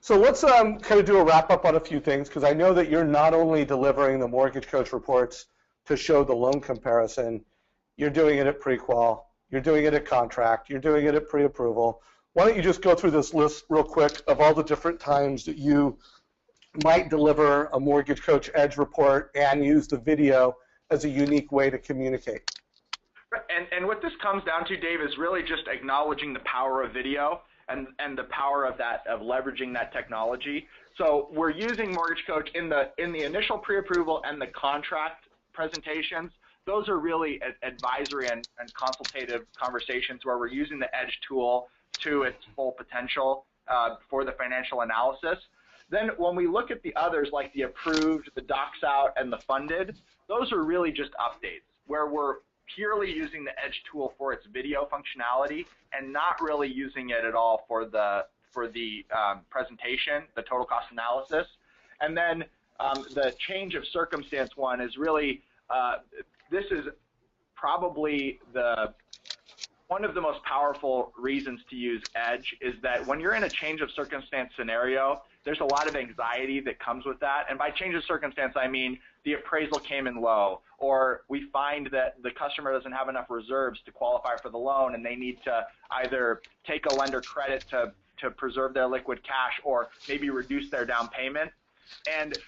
So let's kind of do a wrap up on a few things, because I know that you're not only delivering the Mortgage Coach reports to show the loan comparison, you're doing it at pre-qual, you're doing it at contract, you're doing it at pre-approval. Why don't you just go through this list real quick of all the different times that you might deliver a Mortgage Coach Edge report and use the video as a unique way to communicate. And what this comes down to, Dave, is really just acknowledging the power of video and the power of leveraging that technology. So we're using Mortgage Coach in the initial pre-approval and the contract presentations. Those are really advisory and consultative conversations where we're using the Edge tool to its full potential for the financial analysis. Then when we look at the others, like the approved, the docs out, and the funded, those are really just updates where we're purely using the Edge tool for its video functionality and not really using it at all for the presentation, the total cost analysis. And then the change of circumstance one is really, this is probably one of the most powerful reasons to use Edge is that when you're in a change of circumstance scenario, there's a lot of anxiety that comes with that. And by change of circumstance, I mean the appraisal came in low, or we find that the customer doesn't have enough reserves to qualify for the loan and they need to either take a lender credit to preserve their liquid cash or maybe reduce their down payment. And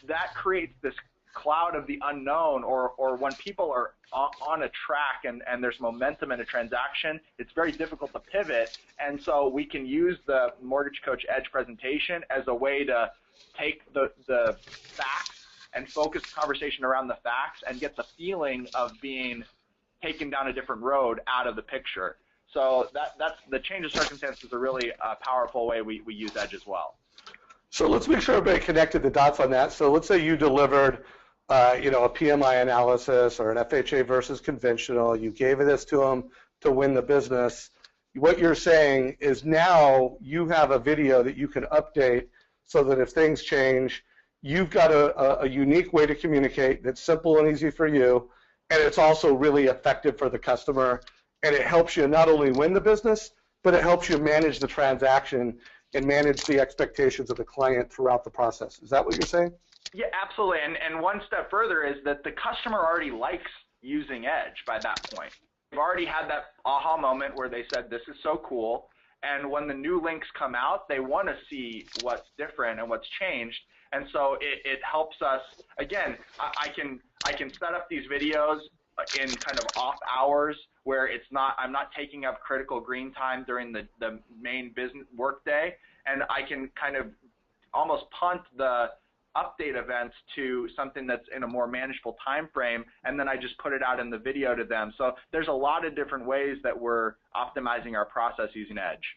that creates this cloud of the unknown, or when people are on a track and there's momentum in a transaction, it's very difficult to pivot. And so we can use the Mortgage Coach Edge presentation as a way to take the facts and focus the conversation around the facts and get the feeling of being taken down a different road out of the picture. So that's the change of circumstances, a really powerful way we use Edge as well. So let's make sure everybody connected the dots on that. So let's say you delivered a PMI analysis or an FHA versus conventional. You gave this to them to win the business. What you're saying is now you have a video that you can update so that if things change, you've got a unique way to communicate that's simple and easy for you, and it's also really effective for the customer, and it helps you not only win the business, but it helps you manage the transaction and manage the expectations of the client throughout the process. Is that what you're saying? Yeah, absolutely. And one step further is that the customer already likes using Edge by that point. They've already had that aha moment where they said, this is so cool. And when the new links come out, they want to see what's different and what's changed. And so it helps us, again, I can set up these videos in kind of off hours where I'm not taking up critical green time during the main business work day, and I can kind of almost punt the update events to something that's in a more manageable time frame, and then I just put it out in the video to them. So there's a lot of different ways that we're optimizing our process using Edge.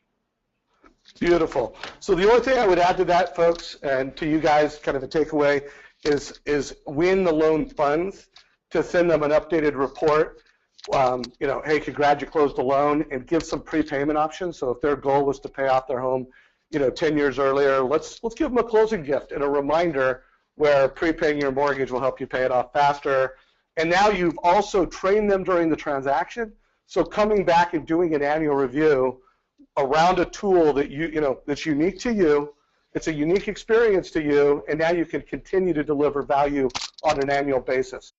Beautiful. So the only thing I would add to that, folks, and to you guys, kind of a takeaway, is when the loan funds, to send them an updated report. Hey, congrats, you closed the loan, and give some prepayment options. So if their goal was to pay off their home, 10 years earlier, let's give them a closing gift and a reminder where prepaying your mortgage will help you pay it off faster. And now you've also trained them during the transaction. So coming back and doing an annual review around a tool that that's unique to you, it's a unique experience to you, and now you can continue to deliver value on an annual basis.